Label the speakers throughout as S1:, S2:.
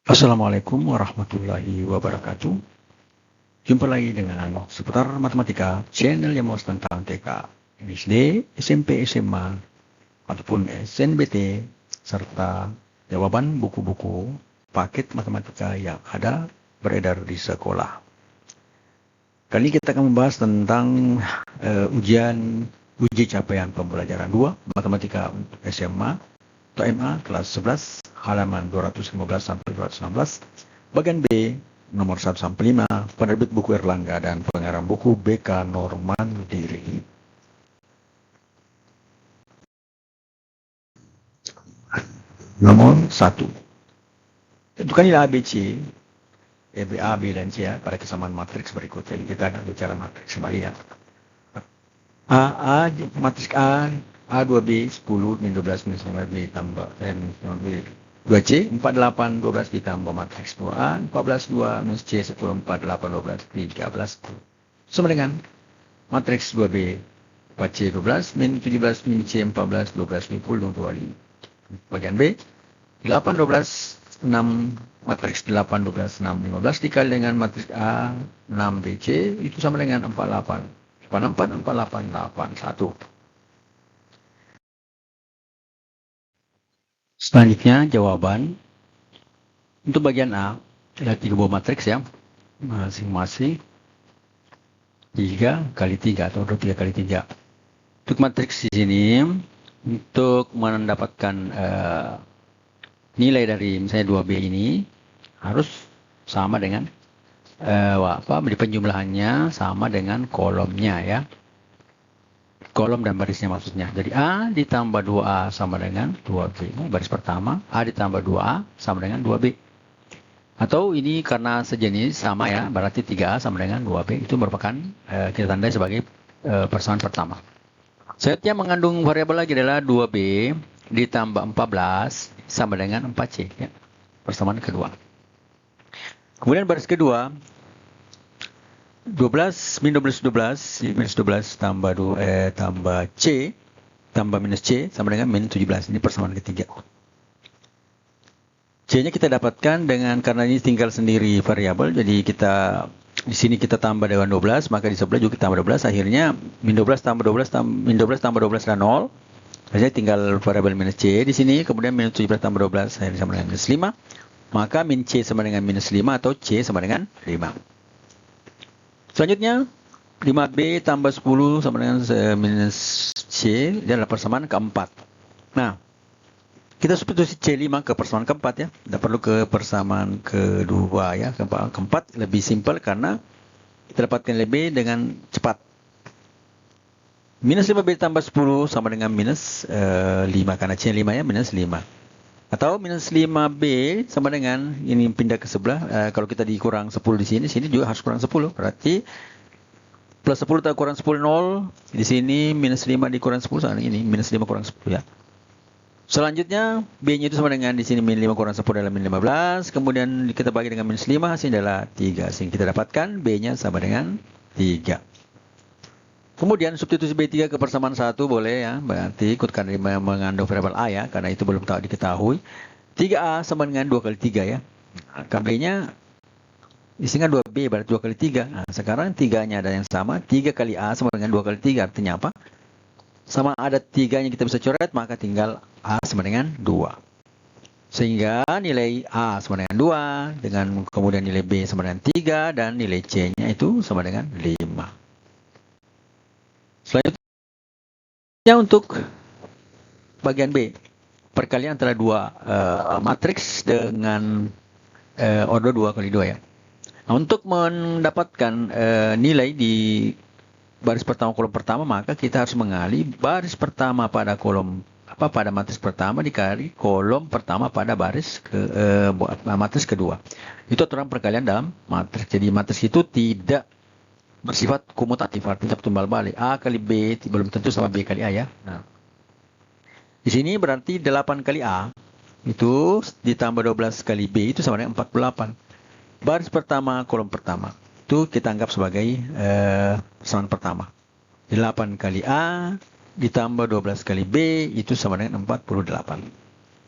S1: Assalamualaikum warahmatullahi wabarakatuh. Jumpa lagi dengan seputar matematika, channel yang membahas tentang TK, SD, SMP, SMA, ataupun SNBT, serta jawaban buku-buku paket matematika yang ada beredar di sekolah. Kali ini kita akan membahas tentang uji capaian pembelajaran 2 matematika untuk SMA atau MA kelas 11 halaman 215 sampai 216, bagian B nomor 1 sampai 5, penerbit buku Erlangga dan pengarang buku BK Normandiri. Nomor 1. Tentukan nilai ABC, A, B, dan C ya, pada kesamaan matriks berikut. Jadi kita akan bicara matriks kembali ya. Matriks A2B 10 min 12 min 9B tambah min 9B 2C 48 12 ditambah matriks 2A 14 2 minus C 10 4 8 12 13 sama dengan matriks 2B 4C 12 min 17 min C 14 12 min 10 25. Bagian B 8 12 6 matriks 8 12 6 15 dikali dengan matriks A 6BC itu sama dengan 48 44 48 81. Selanjutnya jawaban untuk bagian A ada 3 buah matriks ya, masing-masing 3 kali 3 atau 3 kali 3. Untuk matriks di sini untuk mendapatkan nilai dari misalnya 2B ini harus sama dengan penjumlahannya sama dengan kolomnya ya. Kolom dan barisnya maksudnya. Jadi A ditambah 2A sama dengan 2B. Baris pertama, A ditambah 2A sama dengan 2B. Atau ini karena sejenis sama ya, berarti 3A sama dengan 2B. Itu merupakan kita tandai sebagai persamaan pertama. Selanjutnya mengandung variabel lagi adalah 2B ditambah 14 sama dengan 4C. Ya. Persamaan kedua. Kemudian baris kedua, 12 min 12 minus 12 tambah C tambah minus C sama dengan min 17. Ini persamaan ketiga. C-nya kita dapatkan dengan karena ini tinggal sendiri variabel, jadi kita di sini kita tambah dengan 12, maka di sebelah juga kita tambah 12, akhirnya min 12 tambah 12 min 12 tambah 12 adalah 0. Jadi tinggal variabel minus C di sini, kemudian minus 17 tambah 12 akhirnya sama dengan minus 5. Maka min C sama dengan minus 5 atau C sama dengan 5. Selanjutnya 5B tambah 10 sama dengan minus C adalah persamaan keempat. Nah, kita substitusi C5 ke persamaan keempat ya. Tidak perlu ke persamaan kedua ya. Keempat lebih simpel karena kita dapatkan lebih dengan cepat. Minus 5B tambah 10 sama dengan minus 5 karena C5 ya, minus 5. Atau minus 5B sama dengan, ini pindah ke sebelah, kalau kita dikurang 10 di sini juga harus kurang 10. Berarti plus 10 tak kurang 10, 0. Di sini minus 5 dikurang 10, sama ini minus 5 kurang 10 ya. Selanjutnya, B-nya itu sama dengan di sini min 5 kurang 10 adalah min 15. Kemudian kita bagi dengan minus 5, hasilnya adalah 3. Sehingga kita dapatkan B-nya sama dengan 3. Kemudian substitusi B3 ke persamaan 1 boleh ya, berarti ikutkan mengandung variabel A ya, karena itu belum tahu diketahui. 3A sama dengan 2 kali 3 ya. KB-nya isinya 2B berarti 2 kali 3. Nah, sekarang 3-nya ada yang sama, 3 kali A sama dengan 2 kali 3, artinya apa? Sama ada 3-nya kita bisa coret, maka tinggal A sama dengan 2. Sehingga nilai A sama dengan 2, dengan kemudian nilai B sama dengan 3, dan nilai C-nya itu sama dengan 5. Selanjutnya untuk bagian B, perkalian antara dua matriks dengan order 2 kali 2 ya. Nah, untuk mendapatkan nilai di baris pertama kolom pertama, maka kita harus mengali baris pertama pada kolom pada matriks pertama dikali kolom pertama pada baris matriks kedua. Itu aturan perkalian dalam matriks. Jadi matriks itu tidak bersifat komutatif, artinya tumbal balik. A kali B belum tentu sama B kali A ya. Nah, di sini berarti 8 kali A itu ditambah 12 kali B itu sama dengan 48. Baris pertama kolom pertama itu kita anggap sebagai persamaan pertama. 8 kali A ditambah 12 kali B itu sama dengan 48.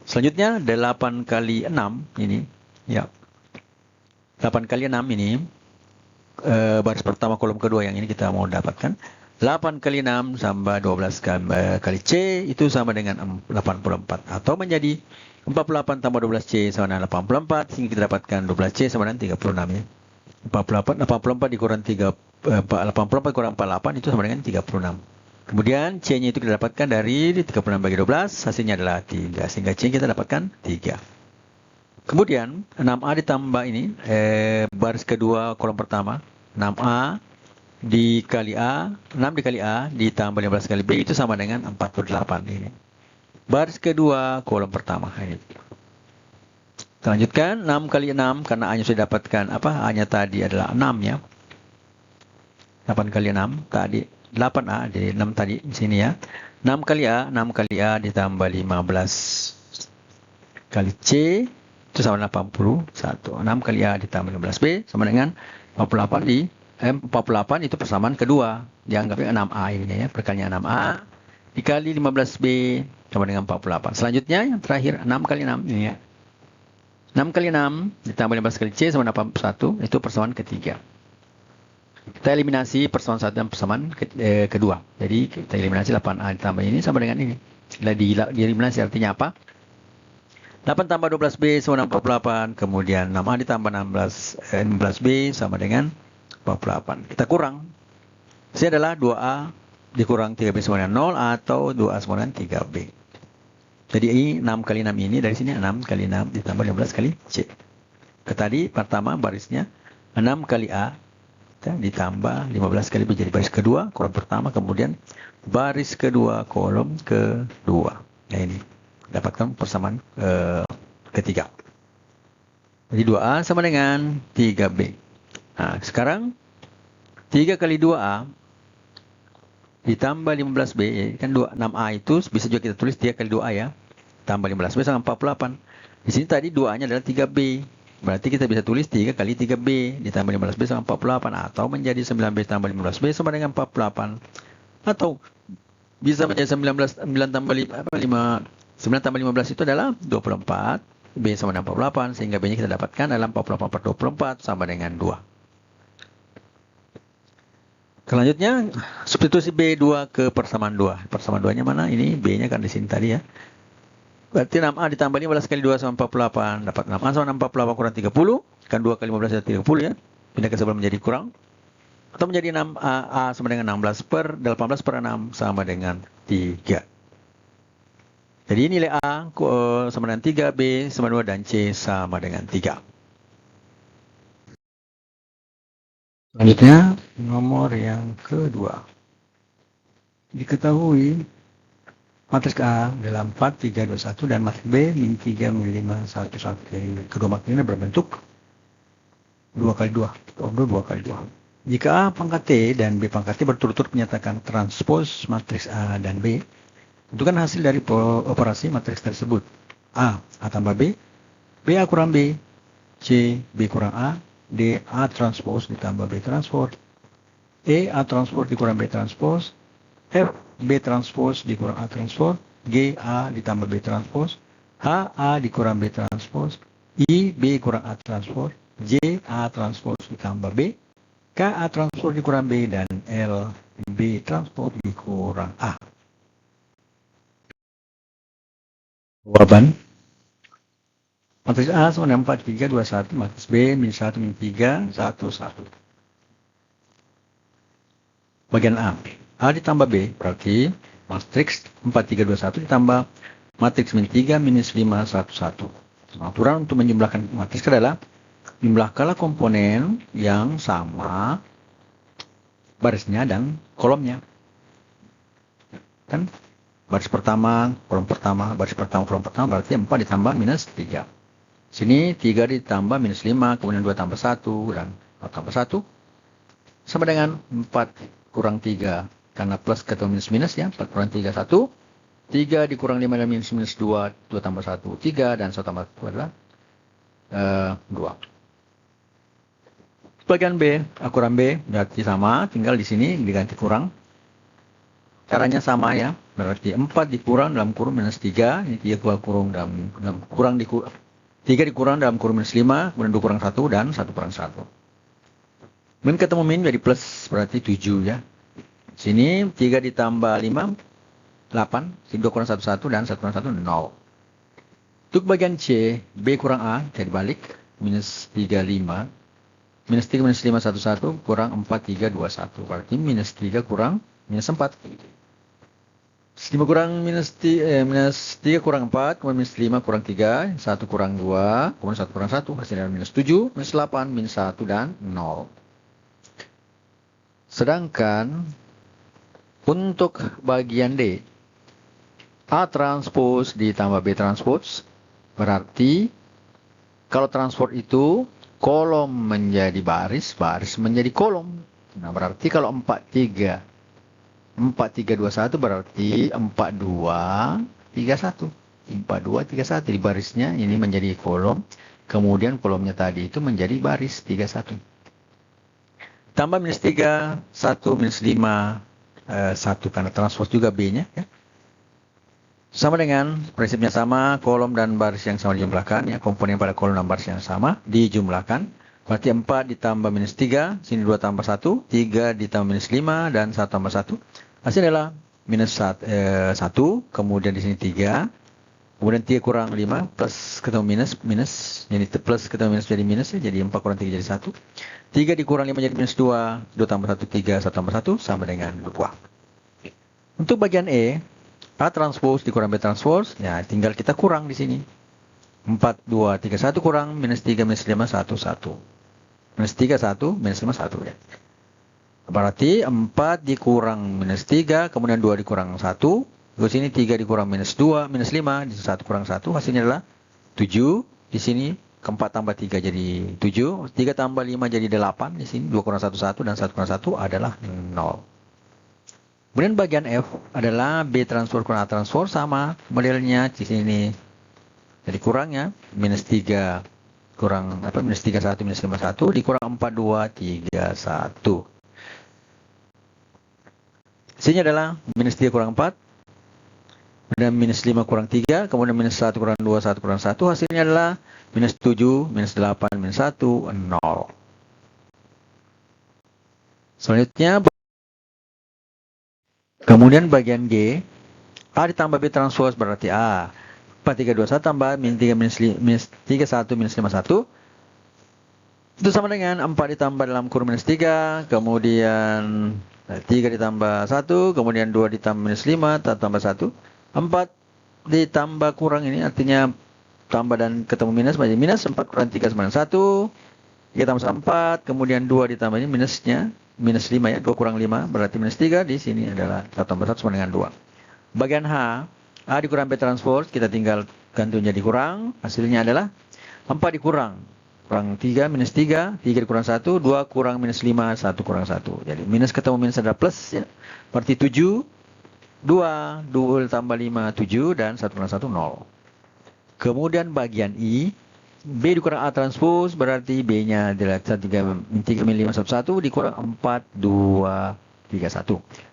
S1: Selanjutnya 8 kali 6 ini Ya. 8 kali 6 ini, baris pertama kolom kedua yang ini kita mau dapatkan. 8 kali 6 sama 12 kali C itu sama dengan 84. Atau menjadi 48 tambah 12C sama dengan 84. Sehingga kita dapatkan 12C sama dengan 36 ya. 84 dikurang 84 kurang 48 itu sama dengan 36. Kemudian C-nya itu kita dapatkan dari 36 bagi 12, hasilnya adalah 3. Sehingga C kita dapatkan 3. Kemudian 6A ditambah ini, baris kedua kolom pertama, 6A dikali A, 6 dikali A ditambah 15 kali B itu sama dengan 48 ini. Baris kedua kolom pertama ini. Kita lanjutkan 6 kali 6 karena A-nya sudah dapatkan A-nya tadi adalah 6 ya. 8 kali 6 tadi 8A jadi 6 tadi di sini ya. 6 kali A ditambah 15 kali C itu sama dengan 81. 6 kali A ditambah 15B sama dengan 48 itu persamaan kedua. Dianggapnya 6A ini ya, perkalian 6A dikali 15B sama dengan 48. Selanjutnya yang terakhir 6 kali 6 ini ya. 6 kali 6 ditambah 15 kali C sama dengan 81 itu persamaan ketiga. Kita eliminasi persamaan satu dan persamaan kedua. Jadi kita eliminasi 8A ditambah ini sama dengan ini. Dieliminasi artinya apa? 8 tambah 12B sama dengan 48. Kemudian 6A ditambah 16B sama dengan 48. Kita kurang. Ini adalah 2A dikurang 3B sama dengan 0 atau 2A sama dengan 3B. Jadi ini 6 kali 6 ini dari sini 6 kali 6 ditambah 15 kali C. Tadi pertama barisnya 6 kali A ditambah 15 kali B jadi baris kedua kolom pertama, kemudian baris kedua kolom kedua. Nah ini dapatkan persamaan ketiga. Jadi 2A sama dengan 3B. Nah sekarang 3 kali 2A ditambah 15B kan 6A itu bisa juga kita tulis 3 kali 2A ya, tambah 15B sama 48. Di sini tadi 2A-nya adalah 3B. Berarti kita bisa tulis 3 kali 3B ditambah 15B sama 48. Atau menjadi 9B tambah 15B sama dengan 48. Atau bisa menjadi 9 tambah 9 tambah 15 itu adalah 24. B sama dengan 48. Sehingga B-nya kita dapatkan adalah 48 per 24 sama dengan 2. Selanjutnya substitusi B2 ke persamaan 2. Persamaan 2-nya mana? Ini B-nya kan di sini tadi ya. Berarti 6A ditambah 15 kali 2 sama 48. Dapat 6A sama 48 kurang 30. Kan 2 kali 15 adalah 30 ya. Pindah ke sebelah menjadi kurang. Atau menjadi 6A sama dengan 18 per 6 sama dengan 3. Jadi nilai A sama dengan 3, B sama 2, dan C sama dengan 3. Selanjutnya nomor yang kedua. Diketahui matriks A dalam 4, 3, 2, 1 dan matriks B min 3, min 5, 1, 1. Jadi kedua matriks ini berbentuk 2 kali 2. 2 kali 2. Jika A pangkat T dan B pangkat T berturut-turut menyatakan transpos matriks A dan B, tentukan hasil dari operasi matriks tersebut. A tambah B, B A kurang B, C B kurang A, D A transpos ditambah B transpos, E A transpos dikurang B transpos, F B transpos dikurang A transpos, G A ditambah B transpos, H A dikurang B transpos, I B kurang A transpos, J A transpos ditambah B, K A transpos dikurang B, dan L B transpos dikurang A. Jawaban matriks A sama dengan 4, 3, 2, 1, matriks B min 1, min 3, 1, 1. Bagian A. A ditambah B berarti matriks 4, 3, 2, 1 ditambah matriks min 3, minus 5, 1, 1. Aturan untuk menjumlahkan matriks adalah jumlahkanlah komponen yang sama barisnya dan kolomnya. Kan baris pertama, kolom pertama, baris pertama, kolom pertama berarti 4 ditambah minus 3. Sini 3 ditambah minus 5, kemudian 2 tambah 1, dan 4 tambah 1 sama dengan 4 kurang 3. Karena plus ketemu minus ya, 4 kurang 3, 1. 3 dikurang 5 dan minus 2, 2 tambah 1, 3, dan 1 tambah 1 adalah 2. Bagian B, A kurang B, berarti sama, tinggal di sini diganti kurang. Caranya sama ya, berarti 4 dikurang dalam kurung minus 3, ini 3 kurang dalam kurang dikurang. 3 dikurang dalam kurung minus 5, kemudian 2 kurang 1, dan 1 kurang 1. Min ketemu min jadi plus, berarti 7 ya. Sini 3 ditambah 5, 8. Sini 2 kurang 1, 1, dan 1 kurang 1, 0. Untuk bagian C, B kurang A, jadi balik. Minus 3, 5. Minus 3 minus 5, 1, 1, kurang 4, 3, 2, 1. Berarti minus 3 kurang minus 4. 5 kurang minus 3 kurang 4, kemudian minus 5 kurang 3, 1 kurang 2, kemudian 1 kurang 1, hasilnya minus 7, minus 8, minus 1, dan 0. Sedangkan untuk bagian D, A transpose ditambah B transpose, berarti kalau transpose itu kolom menjadi baris, baris menjadi kolom. Nah, berarti kalau 4, 3, 2, 1 berarti 4, 2, 3, 1. 4, 2, 3, 1. Di barisnya ini menjadi kolom. Kemudian kolomnya tadi itu menjadi baris 3, 1. Tambah minus 3, 1, minus 5, 1. Karena transpose juga B-nya. Ya. Sama dengan prinsipnya sama, kolom dan baris yang sama dijumlahkan. Ya, komponen pada kolom dan baris yang sama dijumlahkan. Berarti 4 ditambah minus 3, sini 2 tambah 1, 3 ditambah minus 5, dan 1 tambah 1. Hasilnya adalah minus 1, kemudian di sini 3, kemudian 3 kurang 5, plus ketemu minus, jadi plus ketemu minus jadi minus, jadi 4 kurang 3 jadi 1. 3 dikurang 5 jadi minus 2, 2 tambah 1, 3, 1 tambah 1, sama dengan 2. Untuk bagian E, A transpose dikurang B transpose, ya tinggal kita kurang di sini. 4, 2, 3, 1 kurang, minus 3, minus 5, 1, 1. Minus 3, 1, minus 5, 1 ya. Berarti 4 dikurang minus 3, kemudian 2 dikurang 1. Di sini 3 dikurang minus 2, minus 5, di 1 kurang 1. Hasilnya adalah 7. Di sini 4 tambah 3 jadi 7. 3 tambah 5 jadi 8. Di sini 2 kurang 1, 1, dan 1 kurang 1 adalah 0. Kemudian bagian F adalah B transpose kurang A transpose, sama modelnya di sini. Jadi kurangnya minus 3 kurang minus 3, 1, minus 5, 1 dikurang 4, 2, 3, 1. Hasilnya adalah minus 3 kurang 4, kemudian minus 5 kurang 3, kemudian minus 1 kurang 2, 1 kurang 1. Hasilnya adalah minus 7, minus 8, minus 1, 0. Selanjutnya, kemudian bagian G, A ditambah B transpose berarti A. 4, 3, 2, 1 tambah min 3, minus 3, 1, minus 5, 1. Itu sama dengan 4 ditambah dalam kurung minus 3, kemudian 3 ditambah 1, kemudian 2 ditambah minus 5, tambah 1. 4 ditambah kurang ini artinya tambah dan ketemu minus, menjadi minus 4 kurang 3 sama dengan 1. 3 tambah 4, kemudian 2 ditambah ini minusnya, minus 5 ya, 2 kurang 5, berarti minus 3, di sini adalah 1 tambah 1 sama dengan 2. Bagian H, A dikurang B transpose, kita tinggal ganti jadi kurang, hasilnya adalah 4 dikurang. Kurang 3, minus 3, 3 dikurang 1, 2 kurang minus 5, 1 kurang 1. Jadi minus ketemu minus adalah plus ya. Berarti 7, 2 tambah 5, 7, dan 1 kurang 1, 0. Kemudian bagian I, B dikurang A transpose, berarti B-nya adalah 3 min 5, 1, 1, dikurang 4, 2, 3, 1.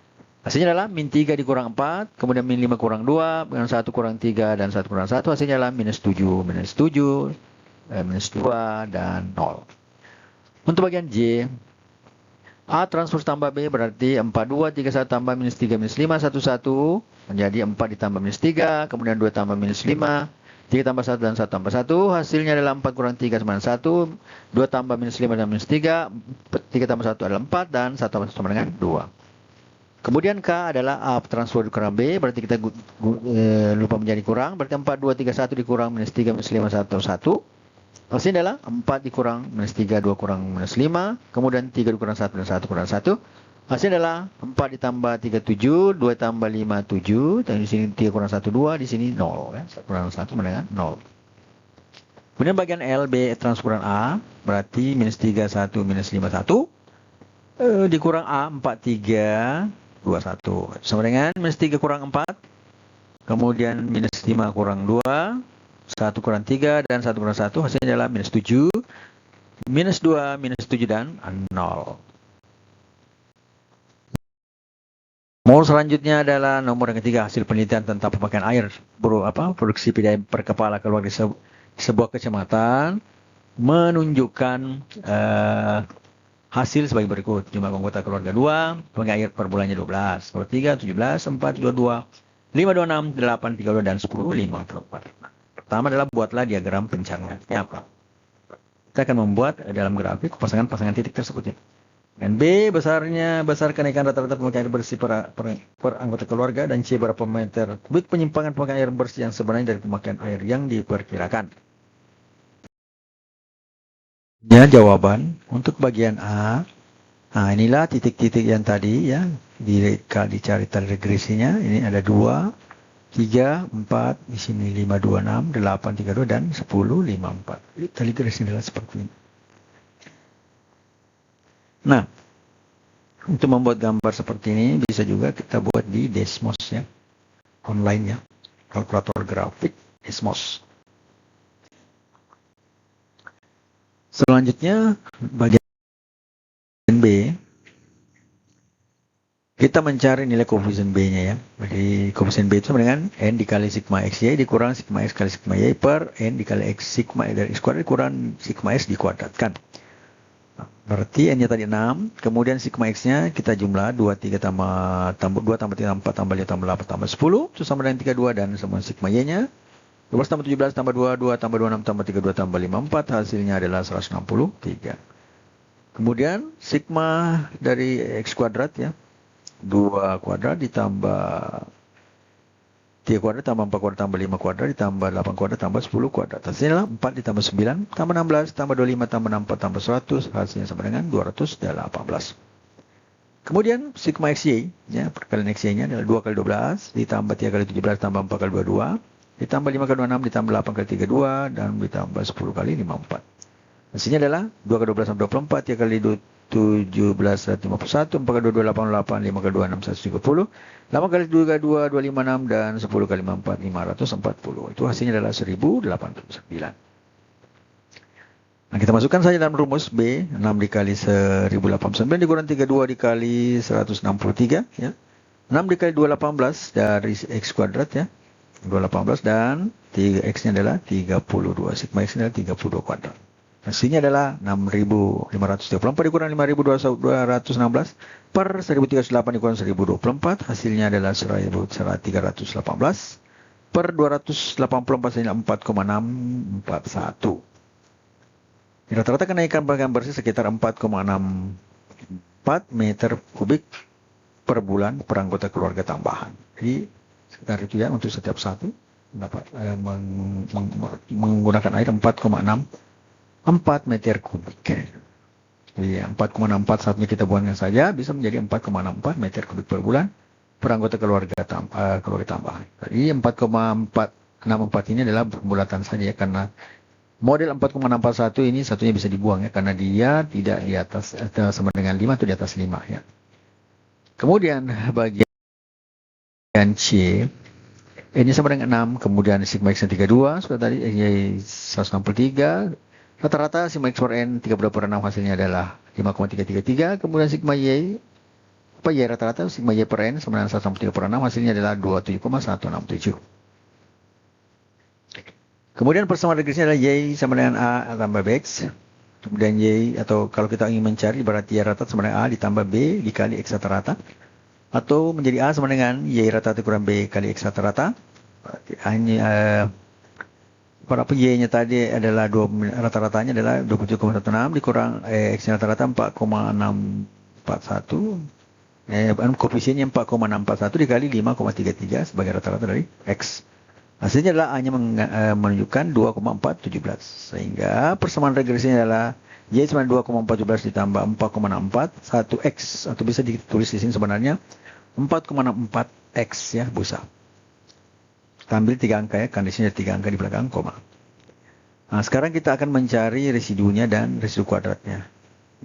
S1: Hasilnya adalah min 3 dikurang 4, kemudian min 5 kurang 2, dengan 1 kurang 3, dan 1 kurang 1. Hasilnya adalah minus 7, minus 7, minus 2, dan 0. Untuk bagian J, A transpose tambah B berarti 4, 2, 3, 1 tambah minus 3, minus 5, 1, 1. Menjadi 4 ditambah minus 3, kemudian 2 tambah minus 5, 3 tambah 1, dan 1 tambah 1. Hasilnya adalah 4 kurang 3 sama dengan 1. 2 tambah minus 5 dan minus 3. 3 tambah 1 adalah 4, dan 1 tambah 1 sama dengan 2. Kemudian K adalah A transpose dikurang B, berarti kita lupa menjadi kurang. Berarti 4, 2, 3, 1 dikurang minus 3, minus 5, 1, 1. Hasilnya adalah 4 dikurang minus 3, 2 kurang minus 5. Kemudian 3 dikurang 1, dan 1 kurang 1. Hasilnya adalah 4 ditambah 3, 7. 2 tambah 5, 7. Dan di sini 3 kurang 1, 2. Di sini 0. Ya. 1 kurang 1 dengan 0. Kemudian bagian L, B transpose kurang A. Berarti minus 3, 1, minus 5, 1. Dikurang A, 4, 3, 2, 1. Sama dengan minus 3 kurang 4. Kemudian minus 5 kurang 2. 1 kurang 3, dan 1 kurang 1. Hasilnya adalah minus 7. Minus 2, minus 7, dan 0. Mol selanjutnya adalah nomor yang ketiga, hasil penelitian tentang pemakaian air produksi PDAM per kepala keluarga sebuah kecamatan menunjukkan hasil sebagai berikut. Jumlah anggota keluarga 2, pemegang air per bulannya 12. Kalau 3, 17, 4, 22, 5, 26, 8, 32, dan 10, 54. Pertama adalah buatlah diagram pencarian. Apa? Kita akan membuat dalam grafik pasangan-pasangan titik tersebut. Ya. Dan B besar kenaikan rata-rata pemakaian air bersih per anggota keluarga, dan C berapa meter kubik penyimpangan pemakaian air bersih yang sebenarnya dari pemakaian air yang diperkirakan. Ya, jawaban untuk bagian A. Nah, inilah titik-titik yang tadi ya dicari tali regresinya. Ini ada 2, 3, 4, di sini 5, 2, 6, 8, 32, dan 10, 5, 4. Tali regresi adalah seperti ini. Nah, untuk membuat gambar seperti ini bisa juga kita buat di Desmos ya, online ya, kalkulator grafik Desmos. Selanjutnya bagian B, kita mencari nilai koefisien B-nya ya. Jadi koefisien B itu sama dengan N dikali sigma XY dikurang sigma X kali sigma Y per N dikali X sigma dari X kuadrat dikurang sigma S dikuadratkan. Berarti N-nya tadi 6, kemudian sigma X-nya kita jumlah 2, 3 tambah 2 tambah 3 tambah 4 tambah 5 tambah 8 tambah 10, itu sama dengan 32, dan semua sigma Y-nya 12 tambah 17 tambah 2, 2 tambah 26 tambah 32 tambah 5, 4, hasilnya adalah 163. Kemudian sigma dari X kuadrat ya, 2 kuadrat ditambah 3 kuadrat tambah 4 kuadrat tambah 5 kuadrat ditambah 8 kuadrat tambah 10 kuadrat. Hasilnya 4 ditambah 9 tambah 16 tambah 25 tambah 64 tambah 100, hasilnya sama dengan 218. Kemudian sigma XY ya, perkalian XY-nya adalah 2 kali 12 ditambah 3 kali 17 tambah 4 kali 22 ditambah 5 kali 26 ditambah 8 kali 32 dan ditambah 10 kali 54. Hasilnya adalah 2 kali 12 tambah 24, 3 kali 17 151, 4 kali 22 88, 5 kali 2 6 130, 8 kali 2 2 256, dan 10 kali 54 540. Itu hasilnya adalah 1089. Nah, kita masukkan saja dalam rumus B, 6 dikali 1089 dikurang 32 dikali 163 ya. 6 dikali 218 dari X kuadrat ya. 218 dan 3X-nya adalah 32. Sigma X-nya adalah 32 kuadrat. Hasilnya adalah 6.534 dikurang 5.216 per 1.308 dikurang 1.024. Hasilnya adalah 1.318 per 284, hasilnya 4,641. Rata-rata kenaikan pemakaian bersih sekitar 4,64 meter kubik per bulan per anggota keluarga tambahan. Jadi sekitar itu ya untuk setiap satu dapat menggunakan air 4,64 meter kubik. Jadi 4,64 saatnya kita buangnya saja bisa menjadi 4,64 meter kubik per bulan per anggota keluarga tambahan. Jadi 4,464 ini adalah bulatan saja ya, karena model 4,641 ini satunya bisa dibuang ya, karena dia tidak di atas atau sama dengan 5 atau di atas 5 ya. Kemudian bagian C ini sama dengan 6, kemudian sigma X 32 seperti tadi 163. Rata-rata sigma X per N 32 per 6 hasilnya adalah 5,333. Kemudian sigma Y rata-rata sigma Y per N sama dengan 163 per 6 hasilnya adalah 27,167. Kemudian persamaan regresinya adalah Y sama dengan A tambah BX. Kemudian Y, atau kalau kita ingin mencari berarti Y rata sama dengan A ditambah B dikali X rata-rata. Atau menjadi A sama dengan Y rata-rata kurang B kali X rata-rata. Hanya berapa Y-nya tadi adalah rata-ratanya adalah 27,16 dikurang X-nya rata-rata 4,641. Koefisiennya 4,641 dikali 5,33 sebagai rata-rata dari X. Hasilnya adalah A-nya menunjukkan 2,417. Sehingga persamaan regresinya adalah Y sama 2,417 ditambah 4,641 X. Atau bisa ditulis di sini sebenarnya 4,64 X ya, bisa. Kita ambil 3 angka ya, kondisinya 3 angka di belakang koma. Nah, sekarang kita akan mencari residunya dan residu kuadratnya.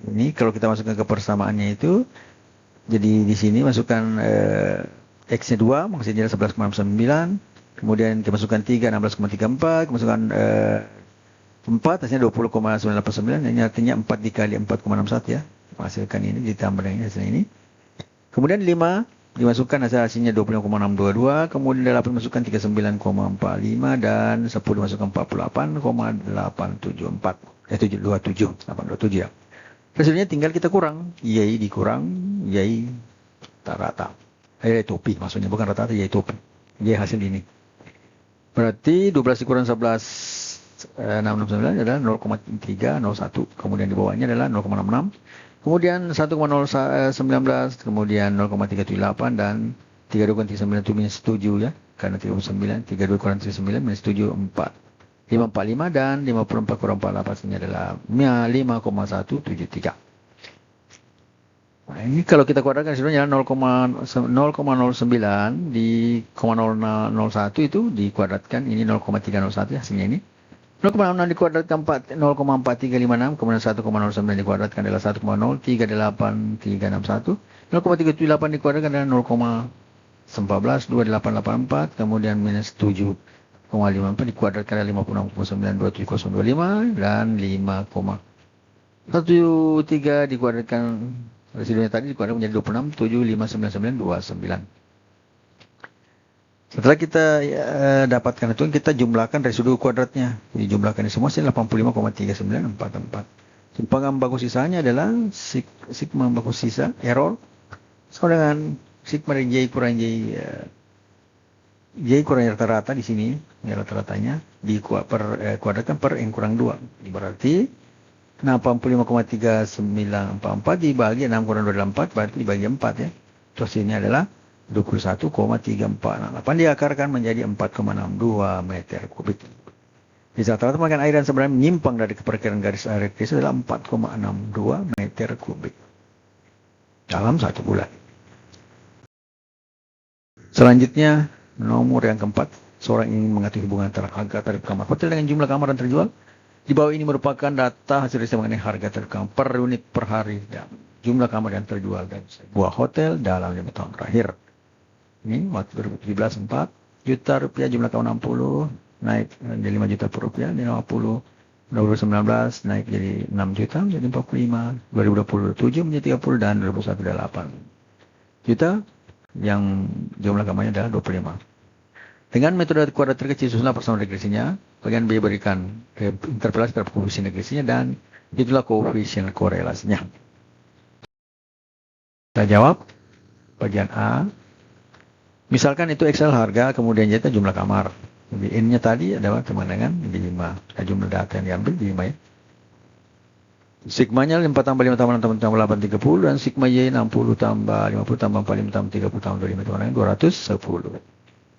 S1: Ini kalau kita masukkan ke persamaannya itu, jadi di sini masukkan X-nya 2, maksudnya 11,69. Kemudian kita masukkan 3, 16,34. Masukkan 4, hasilnya 20,989. Ini artinya 4 dikali 4,61 ya. Menghasilkan ini, ditambah dengan hasil ini. Kemudian 5 dimasukkan hasilnya 25,622, kemudian 8 dimasukkan 39,45 dan 10 dimasukkan 48,874. 827 ya. Hasilnya tinggal kita kurang, Y dikurang Y rata. Topi maksudnya, bukan rata-rata, Y topi. Y hasil ini. Berarti 12 dikurang 11 669 adalah 0,301. Kemudian di bawahnya adalah 0,66. Kemudian 1,019, kemudian 0,378 dan 32,397 minus 7 ya. Karena 39, 32 kurang 39 minus 7, 4. 545 dan 54 kurang 48 hasilnya adalah 5,173. Nah, ini kalau kita kuadratkan hasilnya 0,09 di 0,001 itu dikuadratkan, ini 0,301 hasilnya ini. 0,6 dikuadratkan 0,4356, kemudian 1,09 dikuadratkan adalah 1,038361. 0,378 dikuadratkan adalah 0,142884, kemudian minus 7,54 dikuadratkan adalah 56,92725 dan 5,13 dikuadratkan residunya tadi dikuadratkan menjadi 26,7599929. Setelah kita dapatkan itu, kita jumlahkan residu kuadratnya. Jadi jumlahkan ini semua 85,3944. Simpangan baku sisanya adalah sigma baku sisa error sama dengan sigma dari Y kurang Y kurang rata-rata di sini, ya rata-ratanya kuadratkan per N kurang 2. Berarti 85,3944 dibagi 6 kurang 2 adalah 4, berarti dibagi 4 ya. Itu hasilnya adalah 21,3468 diakarkan menjadi 4,62 meter kubik. Di saat rata makan air dan sebenarnya menyimpang dari perkiraan garis air krisis adalah 4,62 meter kubik dalam 1 bulan. Selanjutnya, nomor yang keempat, seorang ingin mengatur hubungan antara harga tarif kamar hotel dengan jumlah kamar yang terjual. Di bawah ini merupakan data hasil riset mengenai harga tarif kamar per unit per hari dan jumlah kamar yang terjual dan sebuah hotel dalam 5 tahun terakhir. Ini waktu 2017 4 juta rupiah, jumlah kamar 60 naik jadi 5 juta per rupiah, 50. 2019 naik jadi 6 juta menjadi 45, 2027 menjadi 30 dan 2021 adalah 8 juta yang jumlah kamarnya adalah 25. Dengan metode kuadrat terkecil susunan persamaan regresinya, bagian B berikan interpolasi terhadap koefisien regresinya dan itulah koefisien korelasinya. Kita jawab bagian A. Misalkan itu Excel harga, kemudian jadinya jumlah kamar. Jadi N-nya tadi adalah sama dengan 5. Jumlah data yang diambil di 5 ya. Sigmanya 4 tambah 5 tambah 6 tambah 8, 30. Dan sigma Y 60 tambah 50 tambah 45 tambah 30 tambah 25 tambah 210.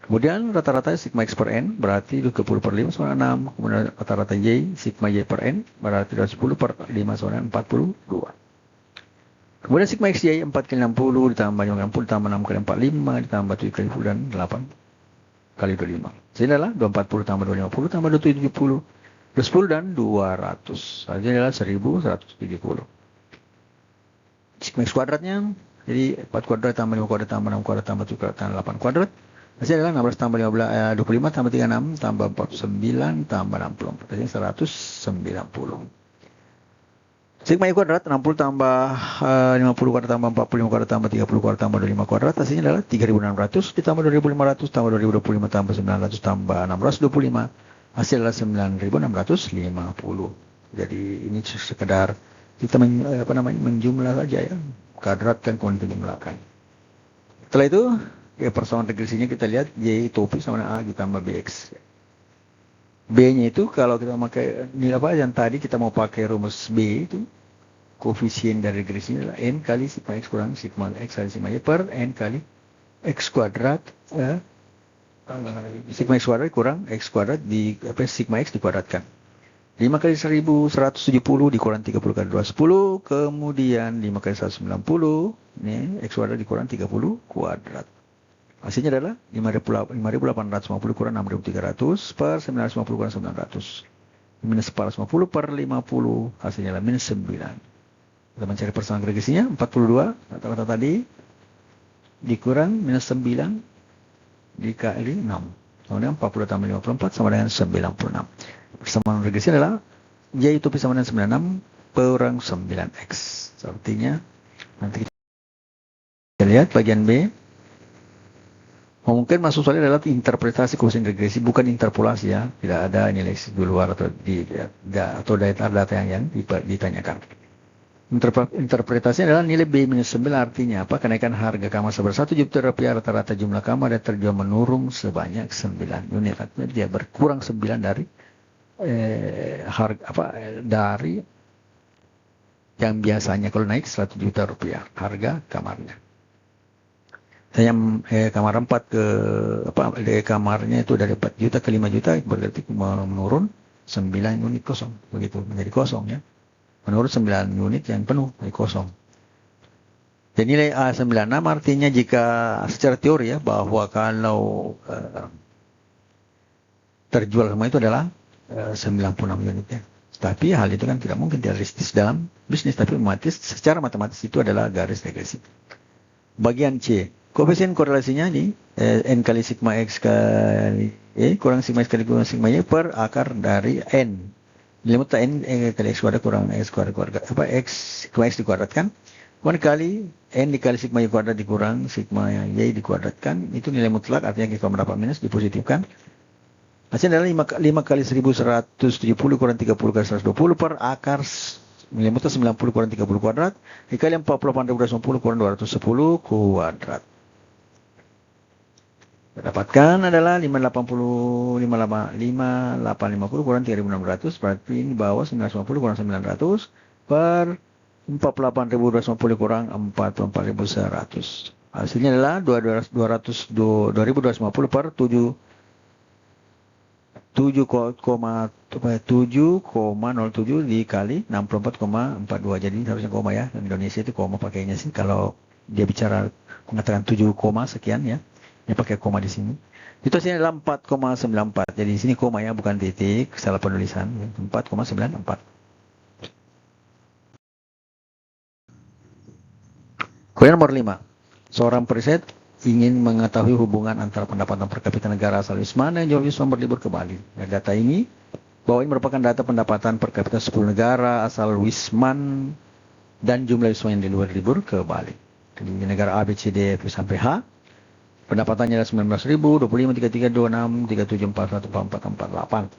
S1: Kemudian rata-rata sigma X per N berarti 20 per 5 sama 6. Kemudian rata-rata Y, sigma Y per N berarti 10 per 5 sama 42. Kemudian sigma XY 4 kali 60 ditambah 50 ditambah 6 kali 45 ditambah 7 kali 10 dan 8 kali 25. Jadi adalah 240 tambah 250 tambah 270. 10 dan 200. Hasilnya adalah 1170. Sigma X kuadratnya jadi 4 kuadrat tambah 5 kuadrat tambah 6 kuadrat tambah 7 kuadrat tambah 8 kuadrat. Hasilnya adalah 16 tambah 25 tambah 36 tambah 49 tambah 64. Hasilnya 190. Sigma Y kuadrat 60 tambah 50 kuadrat tambah 45 kuadrat tambah 30 kuadrat tambah 25 kuadrat hasilnya adalah 3600 ditambah 2500 tambah 2025 tambah 900 tambah 625 hasilnya adalah 9650. Jadi ini sekedar kita menjumlah saja ya, kuadratkan kemudian jumlahkan. Setelah itu ya persamaan regresinya kita lihat Y topi sama dengan A ditambah BX. B-nya itu kalau kita pakai nilai apa yang tadi kita mau pakai rumus B itu koefisien dari regresinya adalah N kali sigma X kurang sigma X kali sigma Y per N kali X kuadrat sigma X kuadrat kurang X kuadrat di sigma X dikuadratkan. 5 kali 1170 dikurang 30 kali 210 kemudian 5 kali 190 ini X kuadrat dikurang 30 kuadrat. Hasilnya adalah 5.850 kurang 6.300 per 950 kurang 900. Minus 450 per 50 hasilnya adalah minus 9. Kita mencari persamaan regresinya 42 rata-rata tadi dikurang minus 9 dikali 6. Kemudian 40 tambah 54 sama dengan 96. Persamaan regresi adalah Y itu sama dengan 96 kurang 9X. Artinya nanti kita lihat bagian B. Mungkin maksud saya adalah interpretasi koefisien regresi, bukan interpolasi ya. Tidak ada nilai di luar atau atau data yang ditanyakan. Interpretasi adalah nilai B minus 9 artinya apa? Kenaikan harga kamar sebesar 1 juta rupiah, rata-rata jumlah kamar yang terjual menurun sebanyak 9 unit. Artinya dia berkurang 9 dari dari yang biasanya kalau naik 1 juta rupiah harga kamarnya. Saya kamar 4 kamarnya itu dari 4 juta ke 5 juta berarti menurun 9 unit kosong. Begitu menjadi kosong ya. Menurun 9 unit yang penuh dari kosong. Jadi nilai A96 artinya jika secara teori ya bahwa kalau terjual semua itu adalah 96 unit ya. Tapi hal itu kan tidak mungkin realistis dalam bisnis, tapi secara matematis itu adalah garis regresi. Bagian C. Koefisien korelasinya ini N kali sigma X kali E kurang sigma X kali kurang sigma Y per akar dari N. Limit N kali X kuadrat kurang X kuadrat X sigma X dikuadratkan 1 kali N dikali sigma Y kuadrat dikurang sigma Y dikuadratkan. Itu nilai mutlak artinya kita mendapat minus dipositifkan. Hasilnya adalah 5 kali 1170 kurang 30 kali 120 per akar nilai mutlak 90 kurang 30 kuadrat dikali 48.250 kurang 210 kuadrat. Dapatkan adalah 5850 kurang 3600 berarti ini bawah 950 kurang 900 per 48.250 kurang 44.100. Hasilnya adalah 2250 per 7,07 dikali 64,42. Jadi harusnya koma ya. Indonesia itu koma pakainya sih kalau dia bicara mengatakan 7, sekian ya. Dia pakai koma di sini. Itu hasilnya adalah 4,94. Jadi di sini koma ya, bukan titik, salah penulisan. 4,94. Kemudian nomor 5. Seorang periset ingin mengetahui hubungan antara pendapatan per kapita negara asal Wisman dan jumlah Wisman berlibur ke Bali. Nah, data ini bahwa ini merupakan data pendapatan per kapita 10 negara asal Wisman dan jumlah Wisman yang di luar libur ke Bali. Jadi negara A, B, C, D, F sampai H. Pendapatannya adalah 19.000, 25, 33, 26, 37, 41, 44, 48.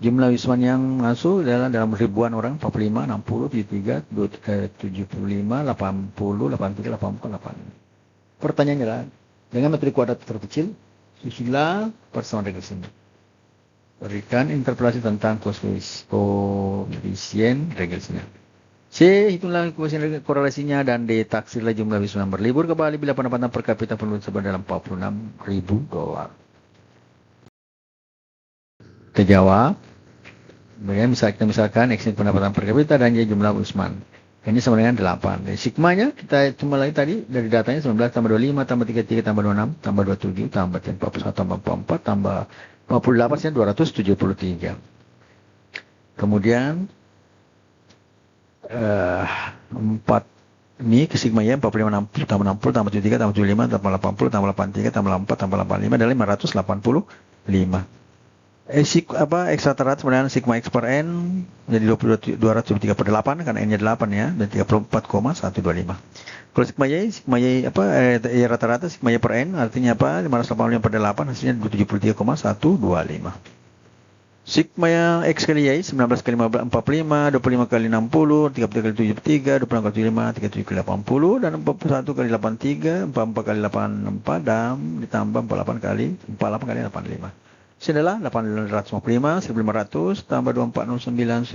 S1: Jumlah Wisman yang masuk adalah dalam ribuan orang, 45, 60, 73, 75, 80, 83, 84, 85. Pertanyaannya adalah, dengan metode kuadrat terkecil, susunlah persamaan regresi. Berikan interpretasi tentang koefisien regresinya. C. Hitunglah koefisien korelasinya dan D. Taksirlah jumlah Wisman berlibur ke Bali bila pendapatan per kapita penduduk sebanyak dalam $46.000. Kita jawab. Kita misalkan X pendapatan per kapita dan Y jumlah Wisman. Ini sama dengan 8. Jadi sigmanya kita cuma lagi tadi dari datanya 19 tambah 25 tambah 33 tambah 26 tambah 27 tambah 41 tambah 44 tambah 48 nya 273. Kemudian 4 ini ke sigma Y 45 60 tambah 60 tambah 73 tambah 75 tambah 80 tambah 83 tambah 4 tambah 85 adalah 585. X rata-rata sebenarnya sigma X per N jadi 273 per 8 karena N-nya 8 ya dan 34,125. Kalau sigma Y rata-rata sigma Y per N artinya apa? 585 per 8 hasilnya 273,125. Sigma X kali Y 19 kali 45, 25 kali 60, 33 kali 73, 26 kali 75, 37 kali 80 dan 41 kali 83, 44 kali 84 dan ditambah 48 kali 85. Ini adalah 855, 1500 tambah 2409,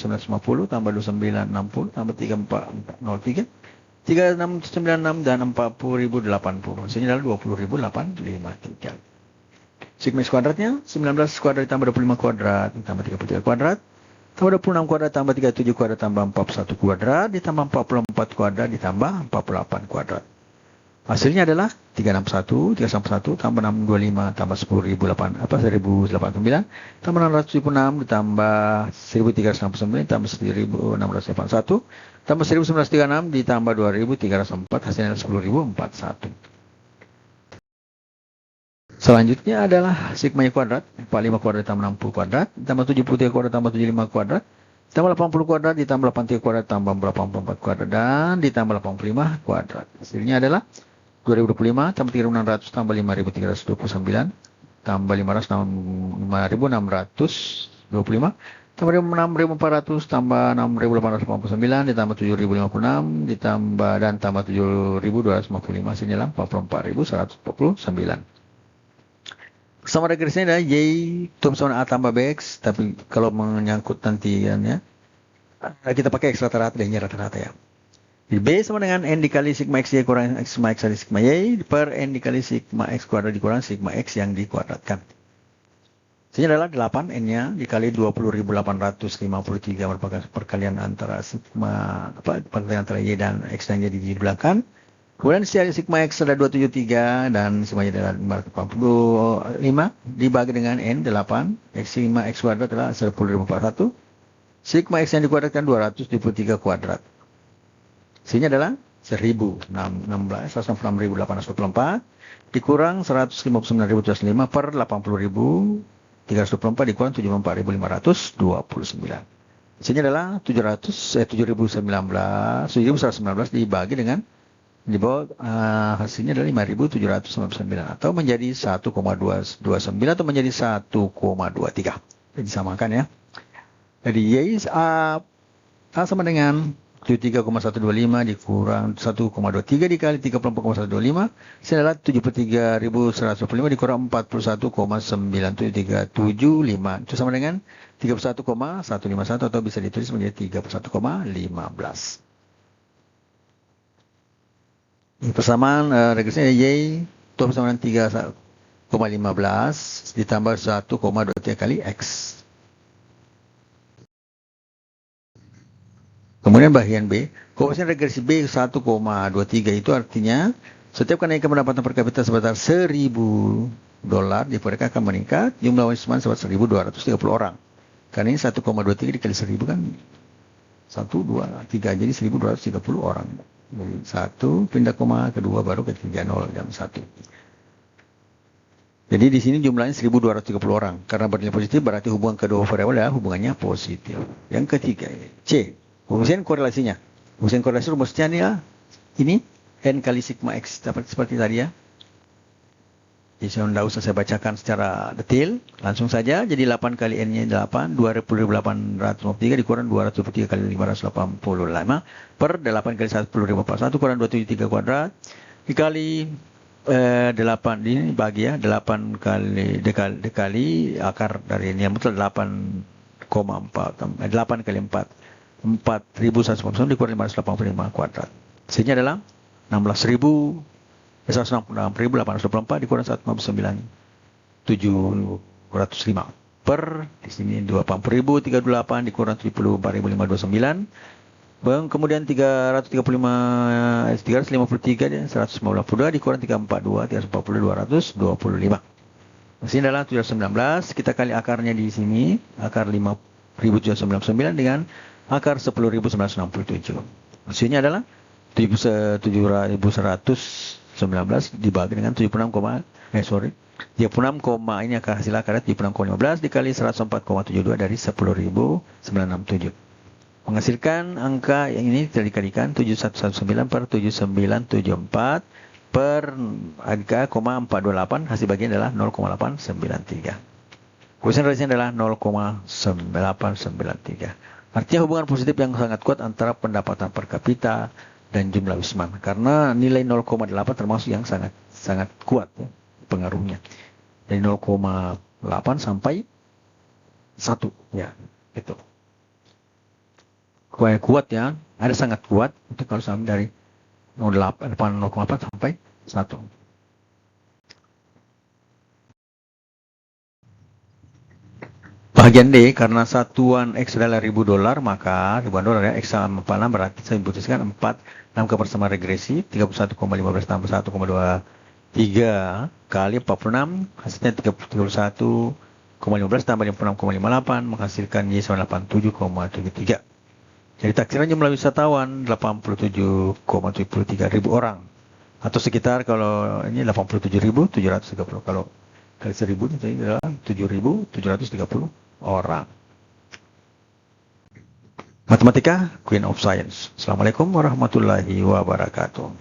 S1: 1950 tambah 2960 tambah 3403, 3696 dan 40.080. Ini adalah 20.853. Sigma X kuadratnya 19 kuadrat ditambah 25 kuadrat ditambah 33 kuadrat tambah 26 kuadrat tambah 37 kuadrat tambah 41 kuadrat ditambah 44 kuadrat ditambah 48 kuadrat. Hasilnya adalah 361 tambah 625 tambah 1089 tambah 676 ditambah 1369 tambah 1681 tambah 1936 ditambah 2304 hasilnya 10.041. Selanjutnya adalah sigma Y kuadrat 45 kuadrat ditambah 60 kuadrat ditambah 73 kuadrat tambah 75 kuadrat ditambah 80 kuadrat ditambah 83 kuadrat tambah 84 kuadrat dan ditambah 85 kuadrat. Hasilnya adalah 2025 tambah 3.600 tambah 5.329 tambah 500 5.625 tambah 6.400 tambah 6.889 ditambah 7.056 ditambah dan tambah 7.255 hasilnya 44.149. Sama regresinya adalah Y itu bersama A tambah BX, tapi kalau menyangkut nantiannya kita pakai X rata-rata dan Y rata-rata ya. Di B sama dengan N dikali sigma X Y kurang sigma X kali sigma Y per N dikali sigma X kuadrat dikurang sigma X yang dikuadratkan. Hasilnya adalah 8 N-nya dikali 20.853 merupakan perkalian antara sigma perkalian antara Y dan X dan Y di belakang. Kemudian sigma X ada 273 dan sigma Y adalah 585 dibagi dengan N 8 X sigma X kuadrat adalah 10.041. Sigma X yang dikuadratkan 273 kuadrat. Hasilnya adalah 1.664 dikurang 159.305 per 80.324 dikurang 74.529. Hasilnya adalah 7.119 dibagi dengan di bawah hasilnya adalah 5.799 atau menjadi 1,229 atau menjadi 1,23. Disamakan ya. Jadi Y A sama dengan 73,125 dikurang 1,23 dikali 34,125 hasilnya adalah 73.125 dikurang 41,97375 itu sama dengan 31,151 atau bisa ditulis menjadi 31,15. Persamaan regresinya Y itu bersama dengan 3,15 ditambah 1,23 kali X. Kemudian bagian B, koefisien regresi B 1,23 itu artinya setiap kenaikan pendapatan per kapita sebesar $1.000 diperkirakan akan meningkat jumlah wisman sebesar 1.230 orang. Karena ini 1,23 dikali 1.000 kan 1, 2, 3 jadi 1.230 orang. Jadi 1 pindah koma, kedua baru ketiga 0 jam 1. Jadi di sini jumlahnya 1.230 orang. Karena bernilai positif berarti hubungan kedua variabel adalah hubungannya positif. Yang ketiga C. Koefisien korelasinya. Koefisien korelasi rumusnya ini N kali sigma X seperti tadi ya. Jadi saya tidak usah saya bacakan secara detail. Langsung saja. Jadi 8 kali N-nya 8. 20.853 dikurang 203 kali 585 per 8 kali 10.041 kurang 273 kuadrat. Dikali 8 ini bagi ya. 8 kali dikali akar dari ini yang betul 8,4. 8 kali 4. 4.149 dikurang 585 kuadrat. Hasilnya adalah 166.824 dikurang 159.705 per di sini 20.038 dikurang 74.529. Kemudian 353 152 dikurang 342 225. Hasilnya adalah 719. Kita kali akarnya di sini, akar 5.799 dengan akar 10.967. Hasilnya adalah 7.119 dibagi dengan 36, ini akar hasil akarnya 76,15 dikali 104,72 dari 10.967. Menghasilkan angka yang ini tidak dikalikan 7119 per 7974 per angka 428 hasil bagian adalah 0,893. Koefisien regresinya adalah 0,893. Artinya hubungan positif yang sangat kuat antara pendapatan per kapita dan jumlah wisman. Karena nilai 0,8 termasuk yang sangat sangat kuat ya, pengaruhnya. Dari 0,8 sampai 1 ya, gitu. Kuat ya, ada sangat kuat itu kalau sampai dari 0,8 sampai 1. Bagian D, karena satuan X adalah $1.000, maka ribuan dolar ya, X sama 46 berarti saya putuskan 4, 6 ke persamaan regresi, 31,15 tambah 1,23 kali 46, hasilnya 31,15 tambah 56,58, menghasilkan Y sama 87,73. Jadi taksiran jumlah wisatawan 87,73 ribu orang. Atau sekitar kalau ini 87.730, kalau kali 1.000 itu adalah 7.730 orang. Matematika, Queen of Science. Assalamualaikum warahmatullahi wabarakatuh.